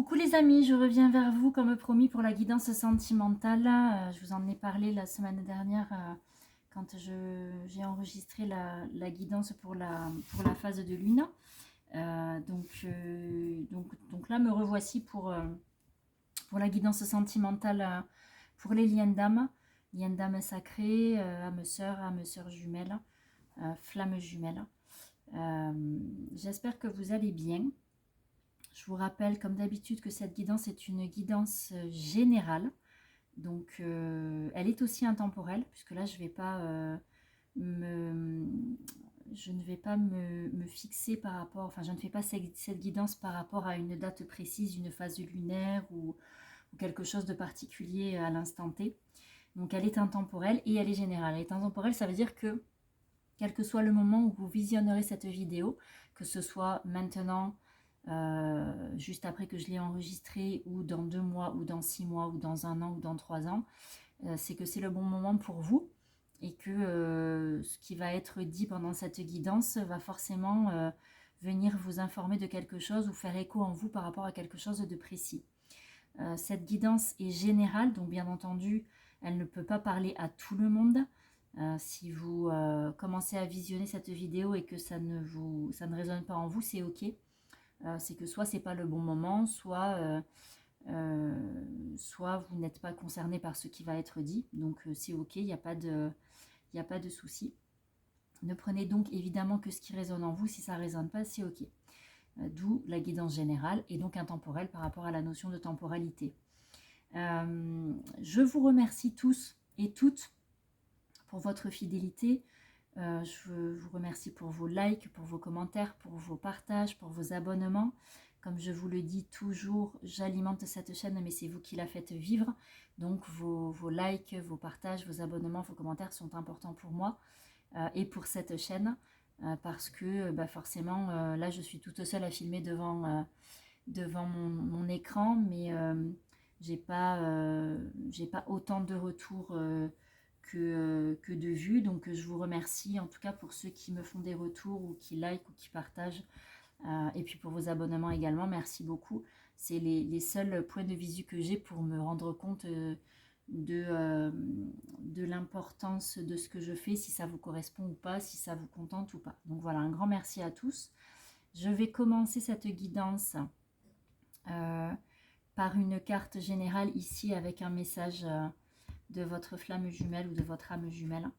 Coucou les amis, je reviens vers vous comme promis pour la guidance sentimentale. Je vous en ai parlé la semaine dernière quand j'ai enregistré la guidance pour la phase de lune. Donc là, me revoici pour la guidance sentimentale pour les liens d'âme sacrées, âme sœur jumelle, flamme jumelle. J'espère que vous allez bien. Je vous rappelle, comme d'habitude, que cette guidance est une guidance générale. Donc, elle est aussi intemporelle, puisque là, je ne vais pas me fixer par rapport... Enfin, je ne fais pas cette guidance par rapport à une date précise, une phase lunaire ou quelque chose de particulier à l'instant T. Donc, elle est intemporelle et elle est générale. Elle est intemporelle, ça veut dire que, quel que soit le moment où vous visionnerez cette vidéo, que ce soit maintenant... juste après que je l'ai enregistré, ou dans 2 mois, ou dans 6 mois, ou dans 1 an, ou dans 3 ans, c'est que c'est le bon moment pour vous, et que ce qui va être dit pendant cette guidance va forcément venir vous informer de quelque chose, ou faire écho en vous par rapport à quelque chose de précis. Cette guidance est générale, donc bien entendu, elle ne peut pas parler à tout le monde. Si vous commencez à visionner cette vidéo et que ça ne résonne pas en vous, c'est ok. C'est que soit c'est pas le bon moment, soit vous n'êtes pas concerné par ce qui va être dit. Donc c'est ok, il n'y a pas de souci. Ne prenez donc évidemment que ce qui résonne en vous. Si ça ne résonne pas, c'est ok. D'où la guidance générale et donc intemporelle par rapport à la notion de temporalité. Je vous remercie tous et toutes pour votre fidélité. Je vous remercie pour vos likes, pour vos commentaires, pour vos partages, pour vos abonnements. Comme je vous le dis toujours, j'alimente cette chaîne, mais c'est vous qui la faites vivre. Donc vos likes, vos partages, vos abonnements, vos commentaires sont importants pour moi et pour cette chaîne. Parce que forcément, là je suis toute seule à filmer devant mon écran, mais j'ai pas autant de retours que de vues. Donc je vous remercie en tout cas pour ceux qui me font des retours ou qui like ou qui partagent. Et puis pour vos abonnements également, merci beaucoup. C'est les seuls points de visu que j'ai pour me rendre compte de l'importance de ce que je fais, si ça vous correspond ou pas, si ça vous contente ou pas. Donc voilà, un grand merci à tous. Je vais commencer cette guidance par une carte générale ici avec un message de votre flamme jumelle ou de votre âme jumelle.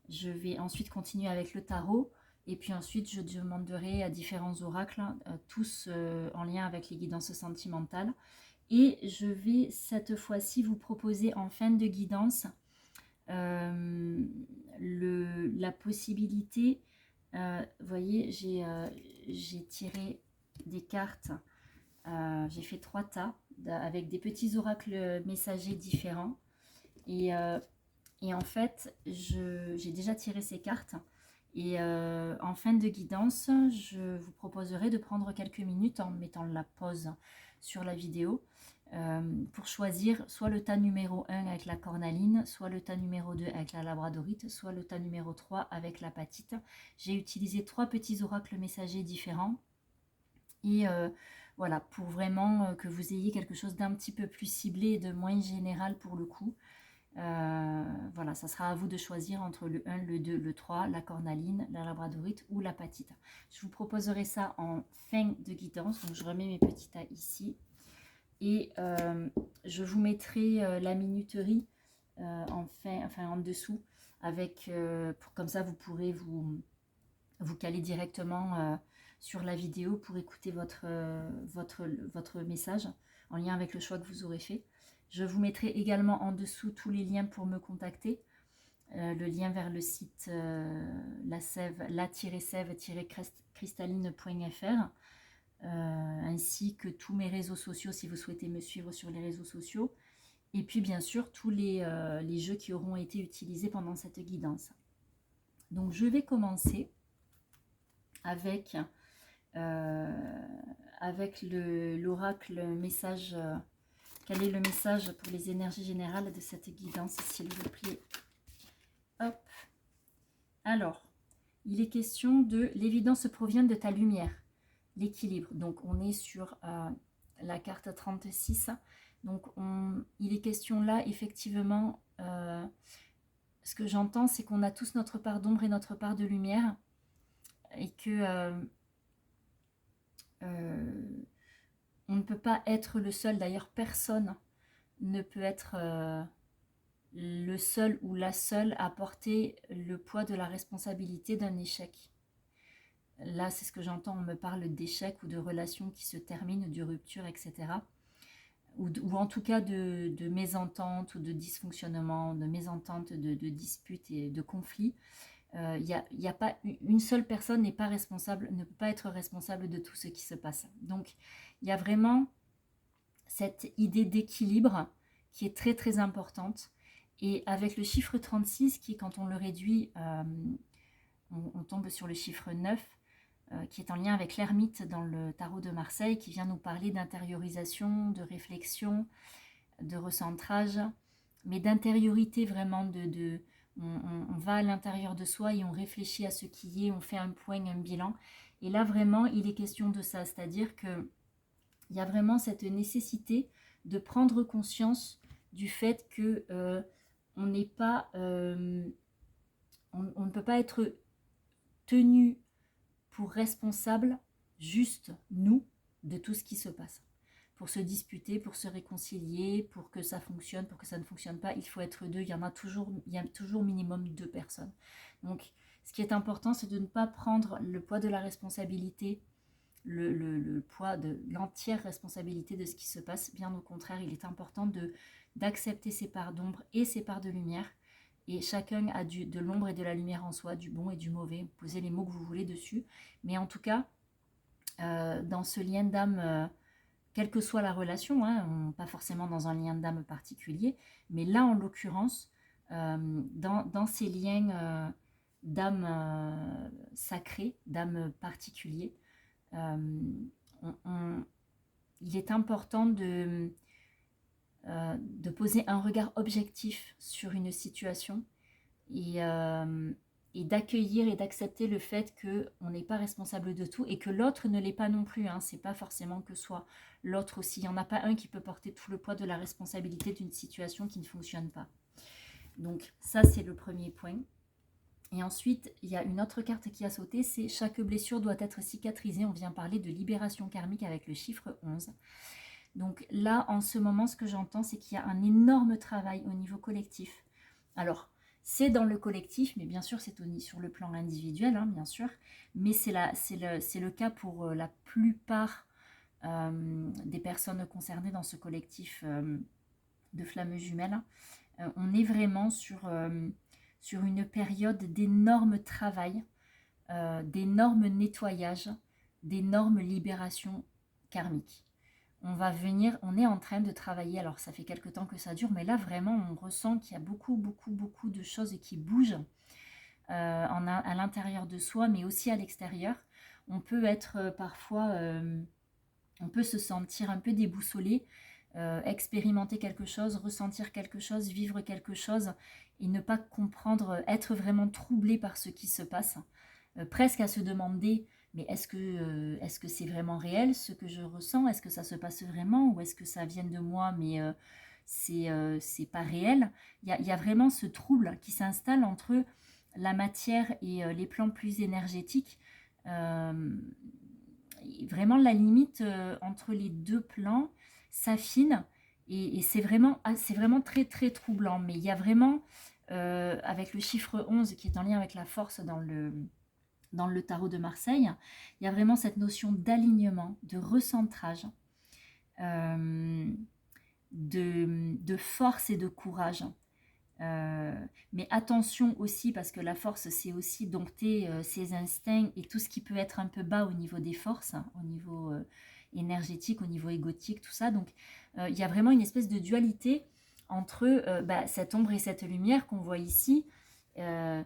Je vais ensuite continuer avec le tarot et puis ensuite je demanderai à différents oracles, tous en lien avec les guidances sentimentales. Et je vais cette fois-ci vous proposer en fin de guidance la possibilité, vous voyez, j'ai tiré des cartes, j'ai fait 3 tas avec des petits oracles messagers différents. Et en fait, j'ai déjà tiré ces cartes. Et en fin de guidance, je vous proposerai de prendre quelques minutes en mettant la pause sur la vidéo pour choisir soit le tas numéro 1 avec la cornaline, soit le tas numéro 2 avec la labradorite, soit le tas numéro 3 avec la patite. J'ai utilisé 3 petits oracles messagers différents. Et voilà, pour vraiment que vous ayez quelque chose d'un petit peu plus ciblé et de moins général pour le coup. Voilà, ça sera à vous de choisir entre le 1, le 2, le 3, la cornaline, la labradorite ou la patite. Je vous proposerai ça en fin de guidance. Donc je remets mes petits tas ici. Et je vous mettrai la minuterie en dessous. Avec, comme ça, vous pourrez vous caler directement sur la vidéo pour écouter votre message en lien avec le choix que vous aurez fait. Je vous mettrai également en dessous tous les liens pour me contacter. Le lien vers le site la-sève-cristalline.fr ainsi que tous mes réseaux sociaux si vous souhaitez me suivre sur les réseaux sociaux. Et puis bien sûr tous les jeux qui auront été utilisés pendant cette guidance. Donc je vais commencer avec l'oracle message. Quel est le message pour les énergies générales de cette guidance, s'il vous plaît? Hop. Alors, il est question de l'évidence provient de ta lumière, l'équilibre. Donc, on est sur la carte 36. Donc il est question là, effectivement, ce que j'entends, c'est qu'on a tous notre part d'ombre et notre part de lumière, et que on ne peut pas être le seul. D'ailleurs, personne ne peut être le seul ou la seule à porter le poids de la responsabilité d'un échec. Là, c'est ce que j'entends, on me parle d'échecs ou de relations qui se terminent, de ruptures, etc. Ou en tout cas de mésententes ou de dysfonctionnements, de mésententes, de disputes et de conflits. Y a pas, une seule personne n'est pas responsable, ne peut pas être responsable de tout ce qui se passe. Donc, il y a vraiment cette idée d'équilibre qui est très très importante. Et avec le chiffre 36, qui quand on le réduit, on tombe sur le chiffre 9, qui est en lien avec l'ermite dans le tarot de Marseille, qui vient nous parler d'intériorisation, de réflexion, de recentrage, mais d'intériorité vraiment, on va à l'intérieur de soi et on réfléchit à ce qui est, on fait un point, un bilan. Et là vraiment, il est question de ça, c'est-à-dire que il y a vraiment cette nécessité de prendre conscience du fait que on n'est pas, on ne peut pas être tenu pour responsable, juste nous, de tout ce qui se passe. Pour se disputer, pour se réconcilier, pour que ça fonctionne, pour que ça ne fonctionne pas, il faut être deux. Il y a toujours minimum 2 personnes. Donc, ce qui est important, c'est de ne pas prendre le poids de la responsabilité, le poids de l'entière responsabilité de ce qui se passe. Bien au contraire, il est important d'accepter ses parts d'ombre et ses parts de lumière. Et chacun a de l'ombre et de la lumière en soi, du bon et du mauvais. Posez les mots que vous voulez dessus. Mais en tout cas, dans ce lien d'âme, quelle que soit la relation, hein, pas forcément dans un lien d'âme particulier, mais là, en l'occurrence, dans ces liens d'âme sacrée, d'âme particulier, il est important de poser un regard objectif sur une situation et d'accueillir et d'accepter le fait qu'on n'est pas responsable de tout et que l'autre ne l'est pas non plus. C'est pas forcément que soit l'autre aussi. Il n'y en a pas un qui peut porter tout le poids de la responsabilité d'une situation qui ne fonctionne pas. Donc ça, c'est le premier point. Et ensuite, il y a une autre carte qui a sauté, c'est chaque blessure doit être cicatrisée. On vient parler de libération karmique avec le chiffre 11. Donc là, en ce moment, ce que j'entends, c'est qu'il y a un énorme travail au niveau collectif. Alors, c'est dans le collectif, mais bien sûr, c'est sur le plan individuel, bien sûr. Mais c'est le cas pour la plupart des personnes concernées dans ce collectif de flammes jumelles. On est vraiment sur une période d'énorme travail, d'énorme nettoyage, d'énorme libération karmique. On est en train de travailler, alors ça fait quelque temps que ça dure, mais là vraiment on ressent qu'il y a beaucoup de choses qui bougent à l'intérieur de soi, mais aussi à l'extérieur. On peut être parfois, on peut se sentir un peu déboussolé, expérimenter quelque chose, ressentir quelque chose, vivre quelque chose, et ne pas comprendre, être vraiment troublé par ce qui se passe, presque à se demander mais est-ce que c'est vraiment réel ce que je ressens? Est-ce que ça se passe vraiment? Ou est-ce que ça vient de moi mais c'est pas réel? Il y a vraiment ce trouble qui s'installe entre la matière et les plans plus énergétiques. Vraiment la limite entre les deux plans s'affine et c'est vraiment très très troublant. Mais il y a vraiment, avec le chiffre 11 qui est en lien avec la force dans le tarot de Marseille, il y a vraiment cette notion d'alignement, de recentrage, de force et de courage. Mais attention aussi, parce que la force, c'est aussi dompter ses instincts et tout ce qui peut être un peu bas au niveau des forces, au niveau énergétique, au niveau égotique, tout ça. Donc, il y a vraiment une espèce de dualité entre cette ombre et cette lumière qu'on voit ici, et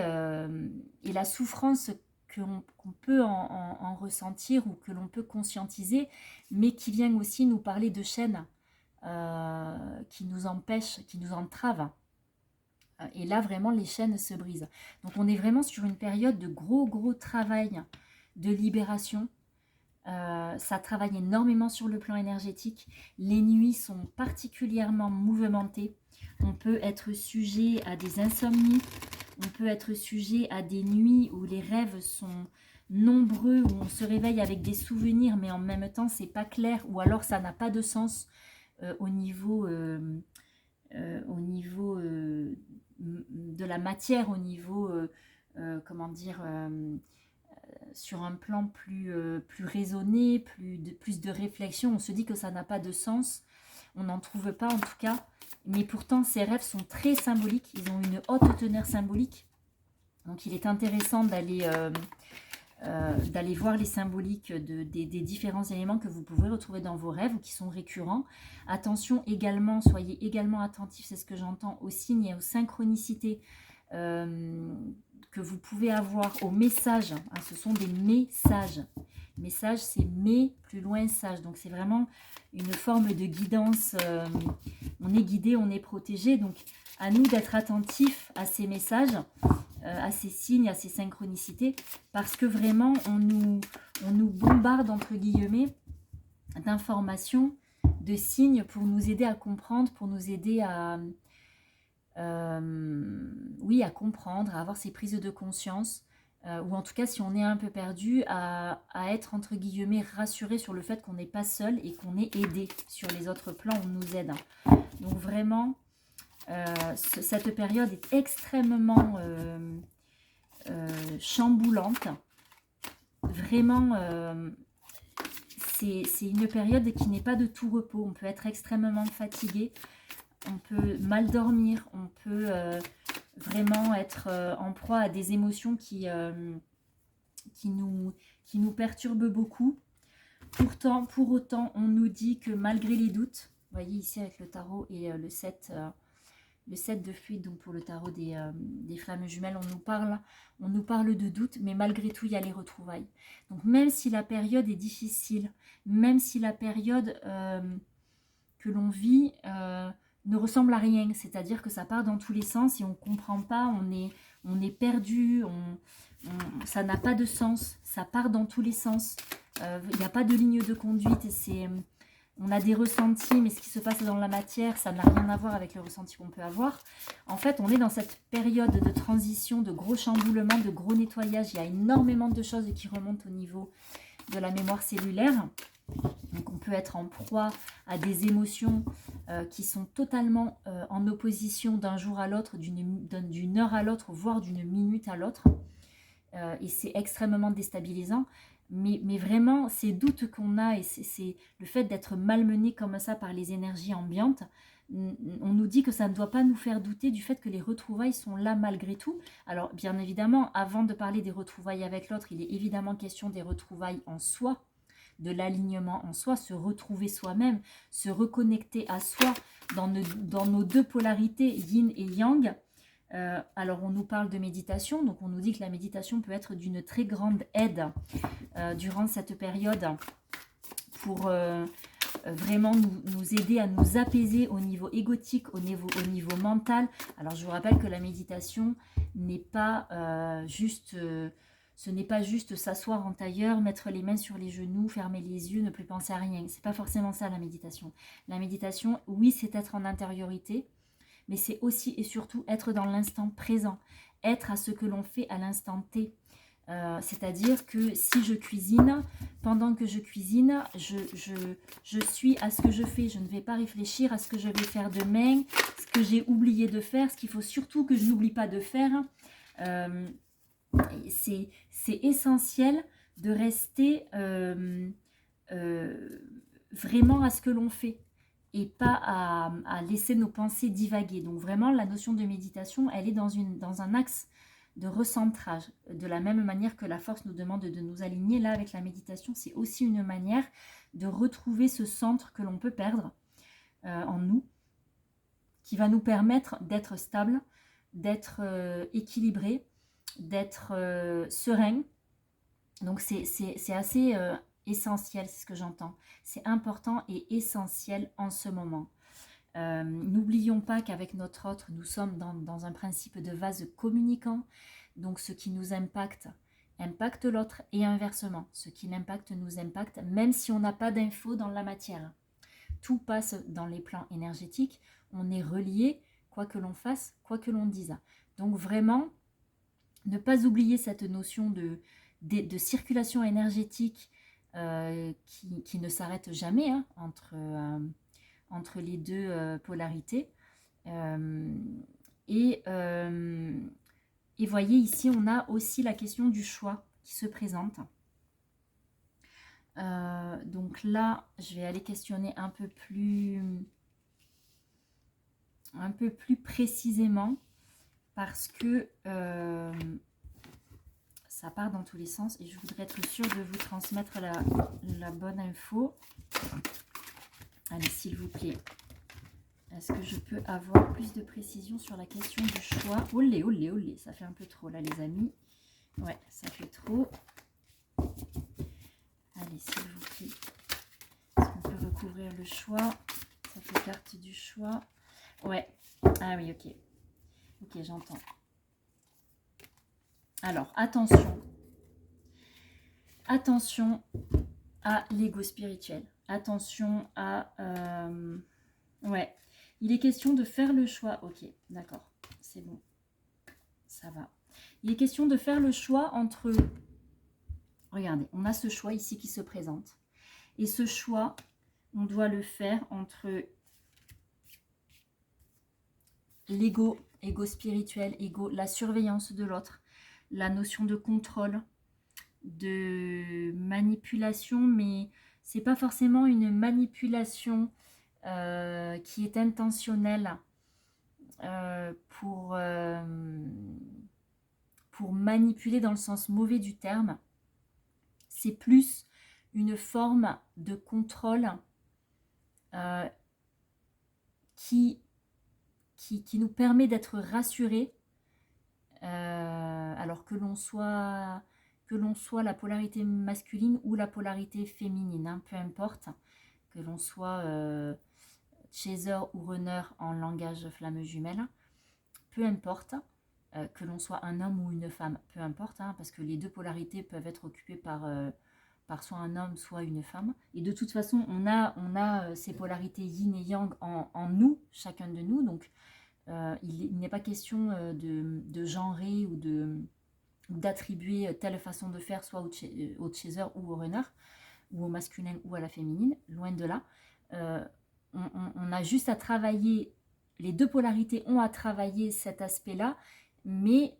la souffrance qu'on peut en ressentir ou que l'on peut conscientiser, mais qui vient aussi nous parler de chaînes qui nous empêchent, qui nous entravent. Et là, vraiment, les chaînes se brisent. Donc, on est vraiment sur une période de gros travail de libération, Ça travaille énormément sur le plan énergétique. Les nuits sont particulièrement mouvementées. On peut être sujet à des insomnies. On peut être sujet à des nuits où les rêves sont nombreux, où on se réveille avec des souvenirs, mais en même temps, c'est pas clair, ou alors ça n'a pas de sens au niveau de la matière, au niveau, comment dire, sur un plan plus raisonné, plus de réflexion. On se dit que ça n'a pas de sens. On n'en trouve pas en tout cas. Mais pourtant, ces rêves sont très symboliques. Ils ont une haute teneur symbolique. Donc, il est intéressant d'aller voir les symboliques des différents éléments que vous pouvez retrouver dans vos rêves ou qui sont récurrents. Attention également, soyez également attentifs, c'est ce que j'entends, aux signes et aux synchronicités que vous pouvez avoir, aux messages. Hein, ce sont des messages. Message, c'est mais plus loin sage. Donc, c'est vraiment une forme de guidance. On est guidé, on est protégé. Donc, à nous d'être attentifs à ces messages, à ces signes, à ces synchronicités, parce que vraiment, on nous bombarde, entre guillemets, d'informations, de signes pour nous aider à comprendre, pour nous aider oui, à comprendre, à avoir ces prises de conscience, ou en tout cas, si on est un peu perdu, à être, entre guillemets, rassuré sur le fait qu'on n'est pas seul et qu'on est aidé sur les autres plans, on nous aide. Donc vraiment, cette période est extrêmement chamboulante. Vraiment, c'est une période qui n'est pas de tout repos. On peut être extrêmement fatigué, on peut mal dormir, on peut vraiment être en proie à des émotions qui nous perturbent beaucoup. Pourtant, pour autant, on nous dit que malgré les doutes, vous voyez ici avec le tarot et le 7 de fuite, donc pour le tarot des flammes jumelles, on nous parle de doute, mais malgré tout, il y a les retrouvailles. Donc même si la période est difficile, même si la période que l'on vit ne ressemble à rien, c'est-à-dire que ça part dans tous les sens et on ne comprend pas, on est perdu, ça n'a pas de sens, ça part dans tous les sens, il n'y a pas de ligne de conduite, on a des ressentis, mais ce qui se passe dans la matière, ça n'a rien à voir avec le ressenti qu'on peut avoir. En fait, on est dans cette période de transition, de gros chamboulements, de gros nettoyage. Il y a énormément de choses qui remontent au niveau de la mémoire cellulaire. Donc on peut être en proie à des émotions qui sont totalement en opposition d'un jour à l'autre, d'une heure à l'autre, voire d'une minute à l'autre. Et c'est extrêmement déstabilisant. Mais vraiment, ces doutes qu'on a et c'est le fait d'être malmené comme ça par les énergies ambiantes, on nous dit que ça ne doit pas nous faire douter du fait que les retrouvailles sont là malgré tout. Alors bien évidemment, avant de parler des retrouvailles avec l'autre, il est évidemment question des retrouvailles en soi, de l'alignement en soi, se retrouver soi-même, se reconnecter à soi dans nos deux polarités, yin et yang. Alors on nous parle de méditation, donc on nous dit que la méditation peut être d'une très grande aide durant cette période pour vraiment nous aider à nous apaiser au niveau égotique, au niveau mental. Alors je vous rappelle que la méditation n'est pas ce n'est pas juste s'asseoir en tailleur, mettre les mains sur les genoux, fermer les yeux, ne plus penser à rien. C'est pas forcément ça la méditation. La méditation, oui, c'est être en intériorité, mais c'est aussi et surtout être dans l'instant présent, être à ce que l'on fait à l'instant T. C'est-à-dire que si je cuisine, pendant que je cuisine, je suis à ce que je fais. Je ne vais pas réfléchir à ce que je vais faire demain, ce que j'ai oublié de faire, ce qu'il faut surtout que je n'oublie pas de faire. C'est essentiel de rester vraiment à ce que l'on fait et pas à laisser nos pensées divaguer. Donc vraiment, la notion de méditation, elle est dans un axe de recentrage. De la même manière que la force nous demande de nous aligner, là, avec la méditation, c'est aussi une manière de retrouver ce centre que l'on peut perdre en nous, qui va nous permettre d'être stable, d'être équilibré, d'être serein. Donc c'est assez essentiel, c'est ce que j'entends. C'est important et essentiel en ce moment. N'oublions pas qu'avec notre autre, nous sommes dans un principe de vase communicant. Donc ce qui nous impacte impacte l'autre et inversement. Ce qui l'impacte nous impacte, même si on n'a pas d'infos dans la matière. Tout passe dans les plans énergétiques. On est relié, quoi que l'on fasse, quoi que l'on dise. Donc vraiment, ne pas oublier cette notion de circulation énergétique qui ne s'arrête jamais hein, entre les deux polarités. Et voyez, ici, on a aussi la question du choix qui se présente. Donc là, je vais aller questionner un peu plus précisément parce que ça part dans tous les sens et je voudrais être sûre de vous transmettre la bonne info. Allez, s'il vous plaît. Est-ce que je peux avoir plus de précision sur la question du choix? Olé, olé, olé, ça fait un peu trop là les amis. Ouais, ça fait trop. Allez, s'il vous plaît. Est-ce qu'on peut recouvrir le choix? Ça fait carte du choix. Ouais. Ah oui, ok. Ok, j'entends. Alors, attention. Attention à l'ego spirituel. Attention à... ouais. Il est question de faire le choix. Ok, d'accord. C'est bon. Ça va. Il est question de faire le choix entre... Regardez, on a ce choix ici qui se présente. Et ce choix, on doit le faire entre l'ego, ego spirituel, ego, la surveillance de l'autre, la notion de contrôle, de manipulation, mais c'est pas forcément une manipulation qui est intentionnelle pour manipuler dans le sens mauvais du terme. C'est plus une forme de contrôle qui nous permet d'être rassurés, alors que l'on soit la polarité masculine ou la polarité féminine, hein, peu importe, que l'on soit chaser ou runner en langage flamme jumelle, peu importe, que l'on soit un homme ou une femme, peu importe, hein, parce que les deux polarités peuvent être occupées par soit un homme, soit une femme. Et de toute façon, on a ces polarités yin et yang en nous, chacun de nous. Donc, il n'est pas question de genrer ou d'attribuer telle façon de faire, soit au chaser ou au runner, ou au masculin ou à la féminine, loin de là. On a juste à travailler, les deux polarités ont à travailler cet aspect-là, mais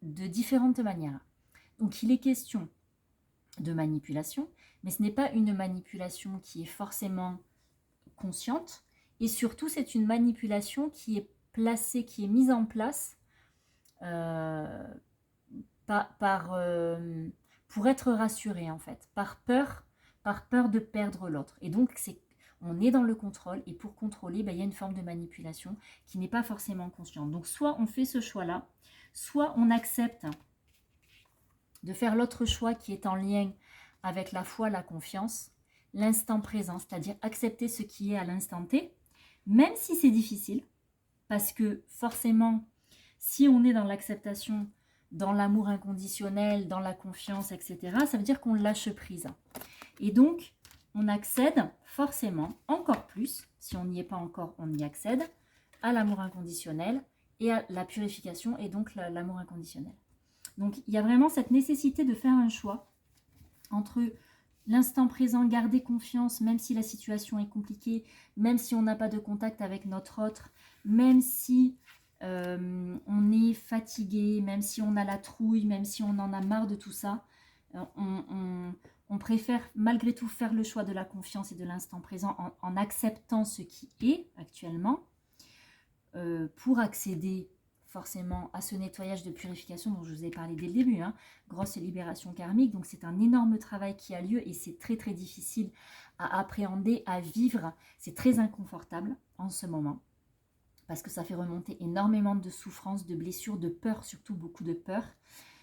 de différentes manières. Donc, il est question de manipulation, mais ce n'est pas une manipulation qui est forcément consciente, et surtout c'est une manipulation qui est placée, qui est mise en place pour être rassuré en fait, par peur de perdre l'autre. Et donc on est dans le contrôle, et pour contrôler, il y a une forme de manipulation qui n'est pas forcément consciente. Donc soit on fait ce choix-là, soit on accepte de faire l'autre choix qui est en lien avec la foi, la confiance, l'instant présent, c'est-à-dire accepter ce qui est à l'instant T, même si c'est difficile, parce que forcément, si on est dans l'acceptation, dans l'amour inconditionnel, dans la confiance, etc., ça veut dire qu'on lâche prise. Et donc, on accède forcément, encore plus, si on n'y est pas encore, on y accède, à l'amour inconditionnel et à la purification, et donc l'amour inconditionnel. Donc, il y a vraiment cette nécessité de faire un choix entre l'instant présent, garder confiance, même si la situation est compliquée, même si on n'a pas de contact avec notre autre, même si on est fatigué, même si on a la trouille, même si on en a marre de tout ça, on préfère malgré tout faire le choix de la confiance et de l'instant présent en acceptant ce qui est actuellement pour accéder forcément à ce nettoyage de purification dont je vous ai parlé dès le début, hein. Grosse libération karmique, donc c'est un énorme travail qui a lieu et c'est très très difficile à appréhender, à vivre, c'est très inconfortable en ce moment parce que ça fait remonter énormément de souffrances, de blessures, de peur, surtout beaucoup de peur,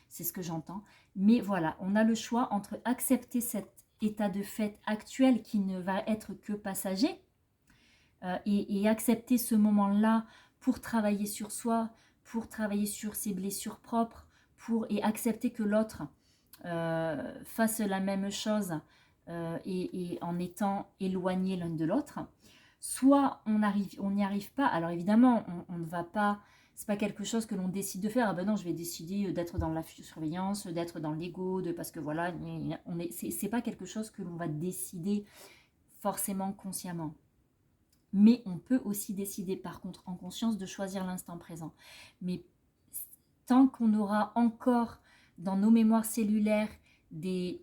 c'est ce que j'entends. Mais voilà, on a le choix entre accepter cet état de fait actuel qui ne va être que passager et accepter ce moment-là pour travailler sur soi, pour travailler sur ses blessures propres, et accepter que l'autre fassent la même chose et en étant éloignés l'un de l'autre. Soit on n'y arrive pas. Alors évidemment, on ne va pas, c'est pas quelque chose que l'on décide de faire. Ah ben non, je vais décider d'être dans la surveillance, d'être dans l'ego, parce que voilà, c'est pas quelque chose que l'on va décider forcément consciemment. Mais on peut aussi décider par contre en conscience de choisir l'instant présent. Mais tant qu'on aura encore dans nos mémoires cellulaires des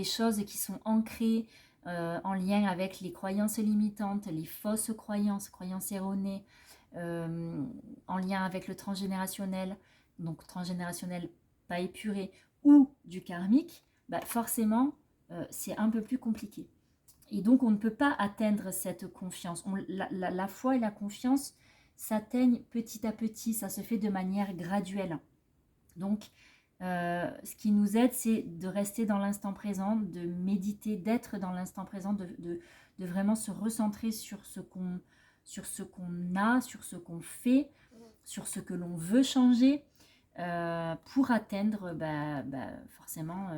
choses qui sont ancrées en lien avec les croyances limitantes, les fausses croyances, croyances erronées, en lien avec le transgénérationnel, donc transgénérationnel pas épuré, ou du karmique, bah forcément c'est un peu plus compliqué. Et donc on ne peut pas atteindre cette confiance. La foi et la confiance s'atteignent petit à petit, ça se fait de manière graduelle. Donc ce qui nous aide, c'est de rester dans l'instant présent, de méditer, d'être dans l'instant présent, de vraiment se recentrer sur ce qu'on a, sur ce qu'on fait, sur ce que l'on veut changer pour atteindre forcément,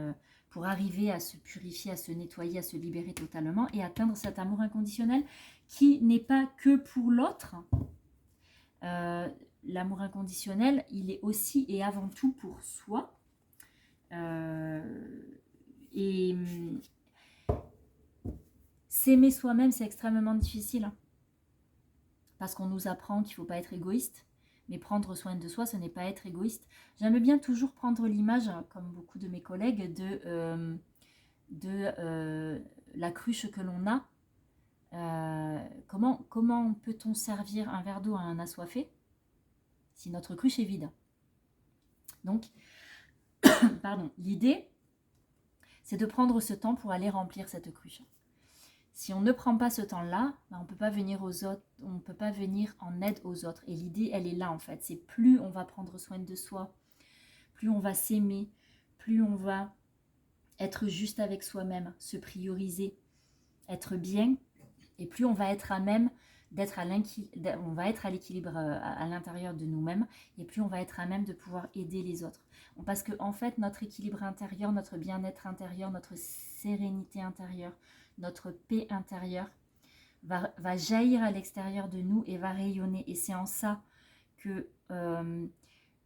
pour arriver à se purifier, à se nettoyer, à se libérer totalement et atteindre cet amour inconditionnel qui n'est pas que pour l'autre. L'amour inconditionnel, il est aussi et avant tout pour soi. Et s'aimer soi-même, c'est extrêmement difficile. Hein, parce qu'on nous apprend qu'il ne faut pas être égoïste. Mais prendre soin de soi, ce n'est pas être égoïste. J'aime bien toujours prendre l'image, comme beaucoup de mes collègues, de la cruche que l'on a. Comment peut-on servir un verre d'eau à un assoiffé si notre cruche est vide? Donc, pardon, l'idée, c'est de prendre ce temps pour aller remplir cette cruche. Si on ne prend pas ce temps-là, on ne peut pas venir aux autres, on ne peut pas venir en aide aux autres. Et l'idée, elle est là en fait. C'est plus on va prendre soin de soi, plus on va s'aimer, plus on va être juste avec soi-même, se prioriser, être bien, et plus on va être à même d'être on va être à l'équilibre à l'intérieur de nous-mêmes, et plus on va être à même de pouvoir aider les autres. Parce que en fait, notre équilibre intérieur, notre bien-être intérieur, notre sérénité intérieure, notre paix intérieure va jaillir à l'extérieur de nous et va rayonner. Et c'est en ça que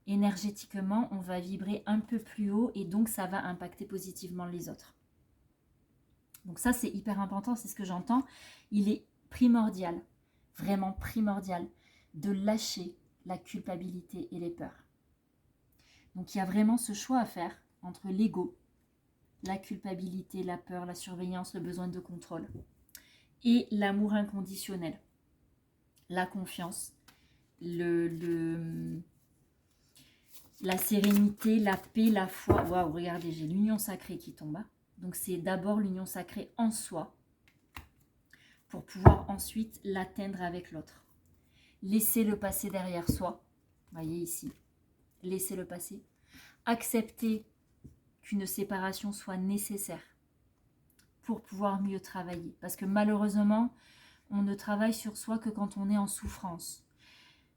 énergétiquement, on va vibrer un peu plus haut et donc ça va impacter positivement les autres. Donc ça, c'est hyper important, c'est ce que j'entends. Il est primordial, vraiment primordial, de lâcher la culpabilité et les peurs. Donc il y a vraiment ce choix à faire entre l'ego, la culpabilité, la peur, la surveillance, le besoin de contrôle et l'amour inconditionnel, la confiance, la sérénité, la paix, la foi. Waouh, regardez, j'ai l'union sacrée qui tombe. Hein. Donc c'est d'abord l'union sacrée en soi pour pouvoir ensuite l'atteindre avec l'autre. Laisser le passé derrière soi. Voyez ici. Laisser le passé. Accepter qu'une séparation soit nécessaire pour pouvoir mieux travailler. Parce que malheureusement, on ne travaille sur soi que quand on est en souffrance.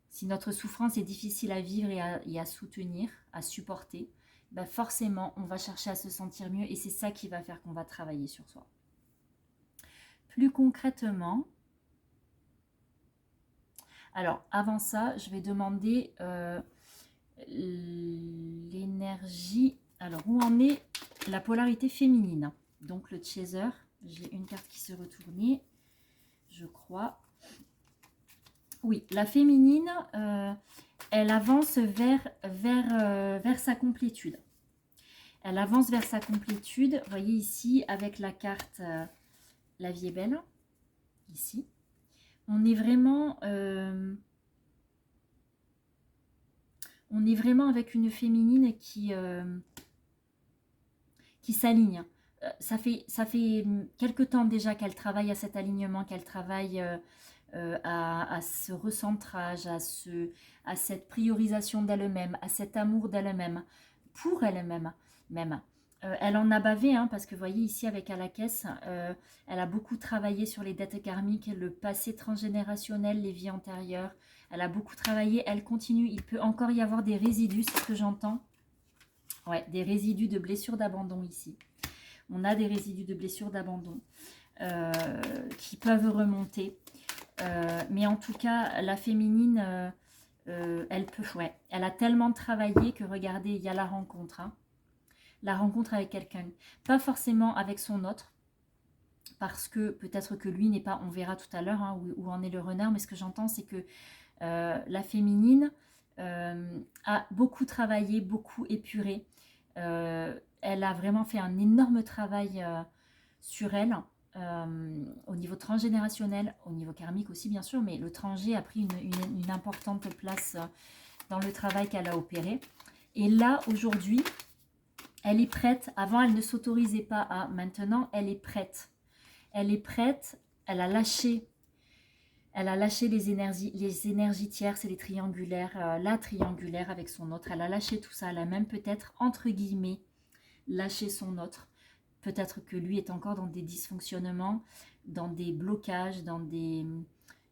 Si notre souffrance est difficile à vivre et à soutenir, à supporter, ben forcément, on va chercher à se sentir mieux et c'est ça qui va faire qu'on va travailler sur soi. Plus concrètement, alors avant ça, je vais demander l'énergie. Alors, où en est la polarité féminine? Donc, le chaser, j'ai une carte qui s'est retournée, je crois. Oui, la féminine, elle avance vers sa complétude. Elle avance vers sa complétude. Vous voyez ici, avec la carte La vie est belle, ici. On est vraiment avec une féminine qui s'aligne. Ça fait quelque temps déjà qu'elle travaille à cet alignement, qu'elle travaille à ce recentrage, à cette priorisation d'elle-même, à cet amour d'elle-même, pour elle-même même. Elle en a bavé, hein, parce que vous voyez ici avec à la caisse, elle a beaucoup travaillé sur les dettes karmiques, le passé transgénérationnel, les vies antérieures. Elle a beaucoup travaillé, elle continue, il peut encore y avoir des résidus, c'est ce que j'entends. Ouais, des résidus de blessures d'abandon ici. On a des résidus de blessures d'abandon qui peuvent remonter. Mais en tout cas, la féminine, elle peut, ouais, elle a tellement travaillé que regardez, il y a la rencontre. Hein. La rencontre avec quelqu'un. Pas forcément avec son autre, parce que peut-être que lui n'est pas, on verra tout à l'heure hein, où en est le renard, mais ce que j'entends, c'est que la féminine a beaucoup travaillé, beaucoup épuré. Elle a vraiment fait un énorme travail sur elle, au niveau transgénérationnel, au niveau karmique aussi bien sûr, mais le transgé a pris une importante place dans le travail qu'elle a opéré. Et là, aujourd'hui, elle est prête. Avant, elle ne s'autorisait pas à. Maintenant, elle est prête. Elle est prête. Elle a lâché. Elle a lâché les énergies tierces et les triangulaires, la triangulaire avec son autre. Elle a lâché tout ça. Elle a même peut-être, entre guillemets, lâché son autre. Peut-être que lui est encore dans des dysfonctionnements, dans des blocages, dans des...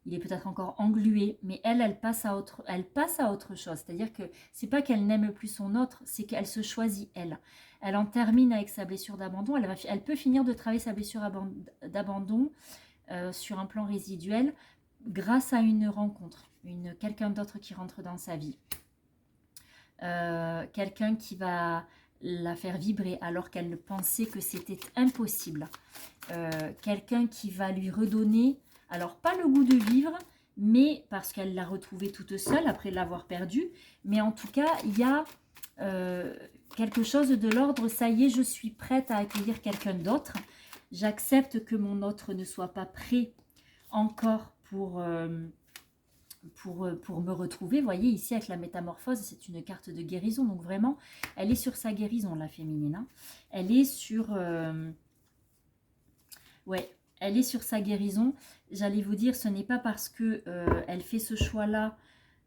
Il est peut-être encore englué, mais elle passe à autre chose. C'est-à-dire que c'est pas qu'elle n'aime plus son autre, c'est qu'elle se choisit, elle. Elle en termine avec sa blessure d'abandon. Elle peut finir de travailler sa blessure d'abandon sur un plan résiduel grâce à une rencontre, quelqu'un d'autre qui rentre dans sa vie. Quelqu'un qui va la faire vibrer alors qu'elle pensait que c'était impossible. Quelqu'un qui va lui redonner, alors pas le goût de vivre, mais parce qu'elle l'a retrouvée toute seule après l'avoir perdue, mais en tout cas, il y a quelque chose de l'ordre, ça y est, je suis prête à accueillir quelqu'un d'autre, j'accepte que mon autre ne soit pas prêt encore pour me retrouver. Vous voyez, ici, avec la métamorphose, c'est une carte de guérison. Donc, vraiment, elle est sur sa guérison, la féminine. Hein. Elle est sur... ouais, elle est sur sa guérison. J'allais vous dire, ce n'est pas parce que elle fait ce choix-là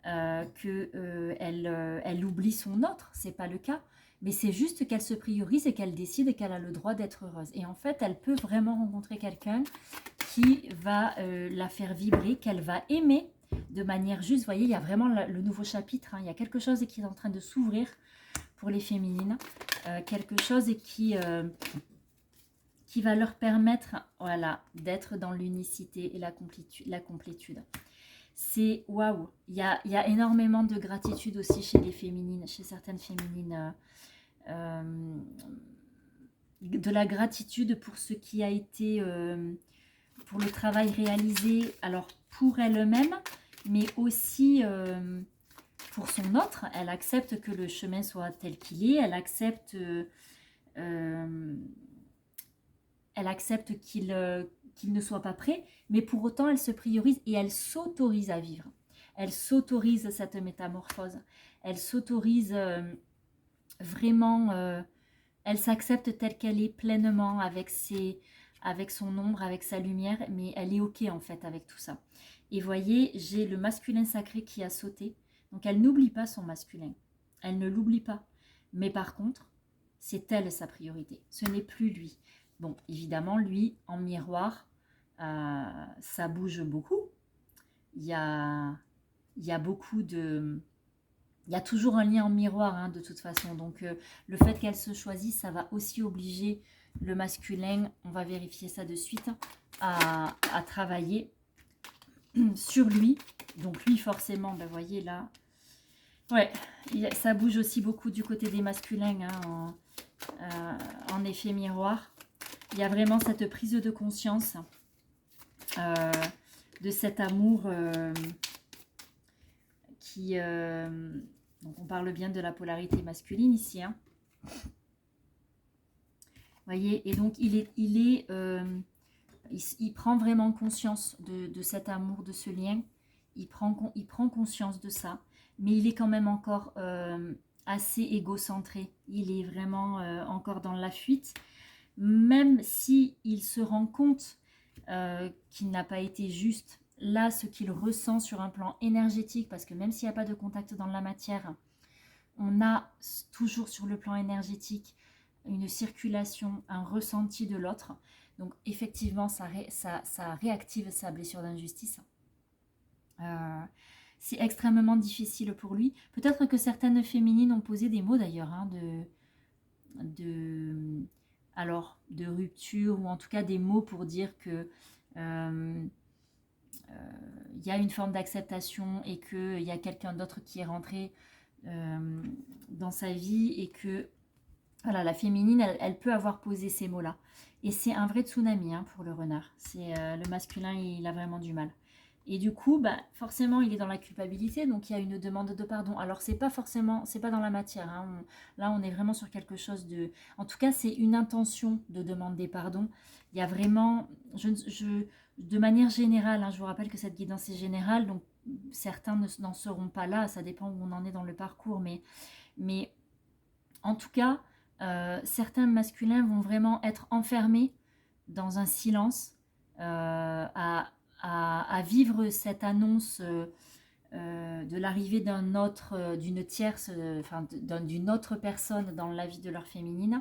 elle oublie son autre. C'est pas le cas. Mais c'est juste qu'elle se priorise et qu'elle décide qu'elle a le droit d'être heureuse. Et en fait, elle peut vraiment rencontrer quelqu'un qui va la faire vibrer, qu'elle va aimer de manière juste. Vous voyez, il y a vraiment le nouveau chapitre. Hein, il y a quelque chose qui est en train de s'ouvrir pour les féminines. Quelque chose qui va leur permettre, voilà, d'être dans l'unicité et la complétude. C'est waouh. Il y a énormément de gratitude aussi chez les féminines, chez certaines féminines. De la gratitude pour ce qui a été, pour le travail réalisé, alors pour elle-même, mais aussi pour son autre. Elle accepte que le chemin soit tel qu'il est, elle accepte qu'il ne soit pas prêt, mais pour autant elle se priorise et elle s'autorise à vivre. Elle s'autorise cette métamorphose. Elle s'autorise vraiment, elle s'accepte telle qu'elle est pleinement avec son ombre, avec sa lumière, mais elle est ok en fait avec tout ça. Et voyez, j'ai le masculin sacré qui a sauté. Donc elle n'oublie pas son masculin. Elle ne l'oublie pas. Mais par contre, c'est elle sa priorité. Ce n'est plus lui. Bon, évidemment, lui, en miroir, ça bouge beaucoup. Il y a beaucoup de... Il y a toujours un lien en miroir, hein, de toute façon. Donc, le fait qu'elle se choisisse, ça va aussi obliger le masculin, on va vérifier ça de suite, à travailler sur lui. Donc, lui, forcément, ben, voyez là, ouais, ça bouge aussi beaucoup du côté des masculins, hein, en effet miroir. Il y a vraiment cette prise de conscience de cet amour qui... donc on parle bien de la polarité masculine ici. Hein. Voyez, et donc il prend vraiment conscience de cet amour, de ce lien. Il prend conscience de ça. Mais il est quand même encore assez égocentré. Il est vraiment encore dans la fuite. Même si il se rend compte qu'il n'a pas été juste, là, ce qu'il ressent sur un plan énergétique, parce que même s'il n'y a pas de contact dans la matière, on a toujours sur le plan énergétique une circulation, un ressenti de l'autre. Donc effectivement, ça réactive sa blessure d'injustice. C'est extrêmement difficile pour lui. Peut-être que certaines féminines ont posé des mots d'ailleurs, hein, de rupture, ou en tout cas des mots pour dire que il y a une forme d'acceptation et qu'il y a quelqu'un d'autre qui est rentré dans sa vie, et que voilà, la féminine, elle peut avoir posé ces mots-là. Et c'est un vrai tsunami hein, pour le renard. Le masculin, il a vraiment du mal. Et du coup, bah, forcément, il est dans la culpabilité, donc il y a une demande de pardon. Alors, c'est pas forcément, c'est pas dans la matière. Hein. Là, on est vraiment sur quelque chose de... En tout cas, c'est une intention de demander pardon. Il y a vraiment... de manière générale, hein, je vous rappelle que cette guidance est générale, donc certains n'en seront pas là, ça dépend où on en est dans le parcours, mais en tout cas, certains masculins vont vraiment être enfermés dans un silence, à vivre cette annonce de l'arrivée d'un autre, d'une tierce, enfin d'une autre personne dans la vie de leur féminine,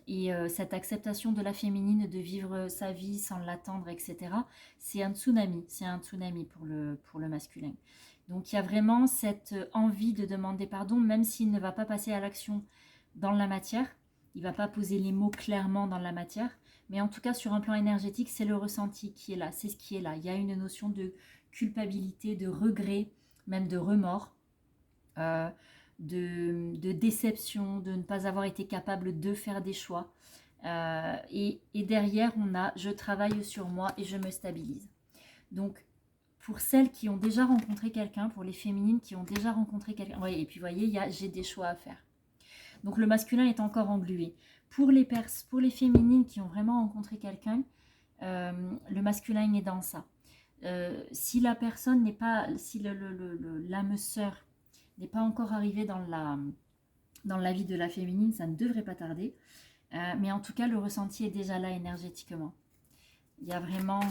et cette acceptation de la féminine de vivre sa vie sans l'attendre, etc. C'est un tsunami pour le masculin. Donc il y a vraiment cette envie de demander pardon, même s'il ne va pas passer à l'action dans la matière, il ne va pas poser les mots clairement dans la matière, mais en tout cas sur un plan énergétique, c'est le ressenti qui est là, c'est ce qui est là. Il y a une notion de culpabilité, de regret, même de remords, de déception, de ne pas avoir été capable de faire des choix. Et derrière, on a « je travaille sur moi et je me stabilise ». Donc, pour celles qui ont déjà rencontré quelqu'un, pour les féminines qui ont déjà rencontré quelqu'un, et puis vous voyez, il y a « j'ai des choix à faire ». Donc le masculin est encore englué. Pour les féminines qui ont vraiment rencontré quelqu'un, le masculin est dans ça. Si la personne n'est pas, si l'âme sœur n'est pas encore arrivée dans la vie de la féminine, ça ne devrait pas tarder. Mais en tout cas, le ressenti est déjà là énergétiquement. Il y a vraiment...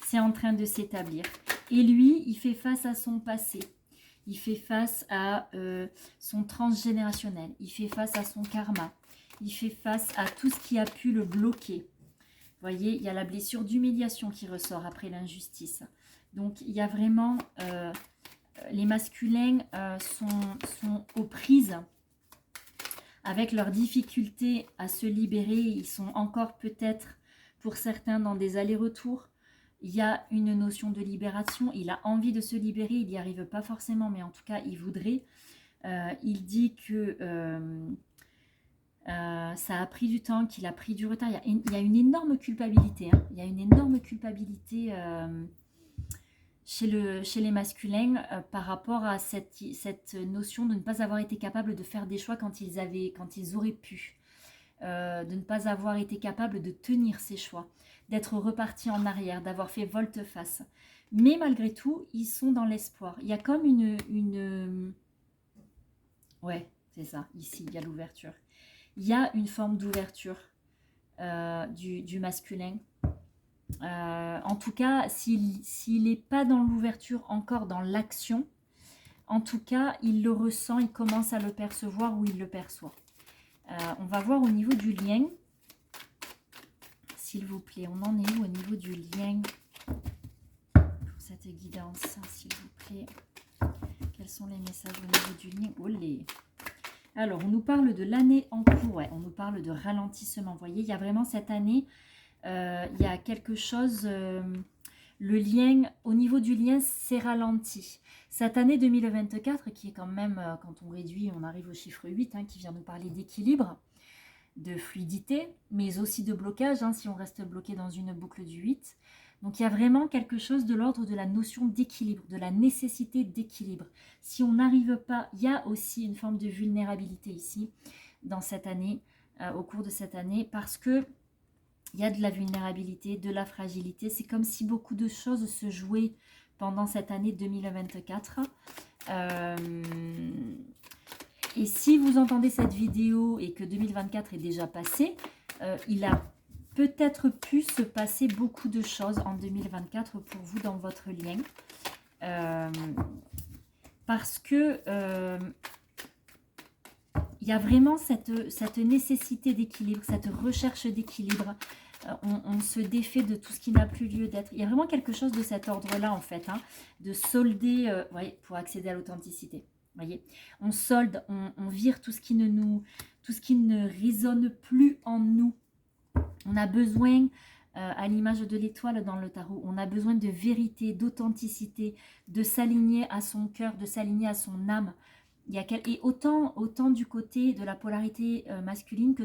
c'est en train de s'établir. Et lui, il fait face à son passé. Il fait face à son transgénérationnel. Il fait face à son karma. Il fait face à tout ce qui a pu le bloquer. Vous voyez, il y a la blessure d'humiliation qui ressort après l'injustice. Donc, il y a vraiment... les masculins sont aux prises avec leurs difficultés à se libérer. Ils sont encore peut-être, pour certains, dans des allers-retours. Il y a une notion de libération. Il a envie de se libérer. Il n'y arrive pas forcément, mais en tout cas, il voudrait. Il dit que ça a pris du temps, qu'il a pris du retard. Il y a une énorme culpabilité. Hein. Il y a une énorme culpabilité chez les masculins par rapport à cette notion de ne pas avoir été capable de faire des choix quand ils auraient pu. De ne pas avoir été capable de tenir ses choix, d'être reparti en arrière, d'avoir fait volte-face. Mais malgré tout, ils sont dans l'espoir. Il y a comme une... Ouais, c'est ça, ici, il y a l'ouverture. Il y a une forme d'ouverture du masculin. En tout cas, s'il n'est pas dans l'ouverture, encore dans l'action, en tout cas, il le ressent, il commence à le percevoir ou il le perçoit. On va voir au niveau du lien, s'il vous plaît. On en est où au niveau du lien pour cette guidance, s'il vous plaît? Quels sont les messages au niveau du lien? Olé. Alors, on nous parle de l'année en cours, ouais, on nous parle de ralentissement. Vous voyez, il y a vraiment cette année, il y a quelque chose, le lien, au niveau du lien, c'est ralenti. Cette année 2024, qui est quand même, quand on réduit, on arrive au chiffre 8, hein, qui vient nous parler d'équilibre, de fluidité, mais aussi de blocage, hein, si on reste bloqué dans une boucle du 8. Donc il y a vraiment quelque chose de l'ordre de la notion d'équilibre, de la nécessité d'équilibre. Si on n'arrive pas, il y a aussi une forme de vulnérabilité ici, dans cette année, au cours de cette année, parce que il y a de la vulnérabilité, de la fragilité. C'est comme si beaucoup de choses se jouaient pendant cette année 2024. Et si vous entendez cette vidéo et que 2024 est déjà passé, il a peut-être pu se passer beaucoup de choses en 2024 pour vous dans votre lien. Parce que il y a vraiment cette nécessité d'équilibre, cette recherche d'équilibre. On se défait de tout ce qui n'a plus lieu d'être. Il y a vraiment quelque chose de cet ordre-là, en fait, hein, de solder, pour accéder à l'authenticité. Voyez, on solde, on vire tout ce qui tout ce qui ne résonne plus en nous. On a besoin, à l'image de l'étoile dans le tarot, on a besoin de vérité, d'authenticité, de s'aligner à son cœur, de s'aligner à son âme. Et autant du côté de la polarité masculine que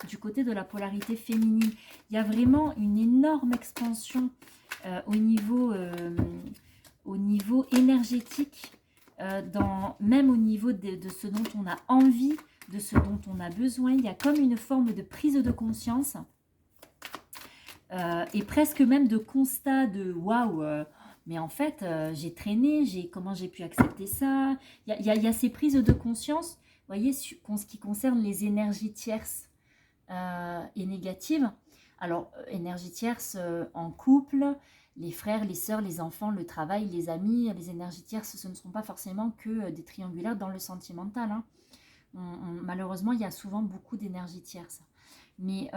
du côté de la polarité féminine. Il y a vraiment une énorme expansion au niveau énergétique, même au niveau de ce dont on a envie, de ce dont on a besoin. Il y a comme une forme de prise de conscience et presque même de constat de waouh, mais en fait j'ai traîné, comment j'ai pu accepter ça. Il y a ces prises de conscience, vous voyez, ce qui concerne les énergies tierces et négatives. Alors, énergie tierce en couple, les frères, les sœurs, les enfants, le travail, les amis, les énergies tierces, ce ne sont pas forcément que des triangulaires dans le sentimental. Hein. Malheureusement, il y a souvent beaucoup d'énergie tierce. Mais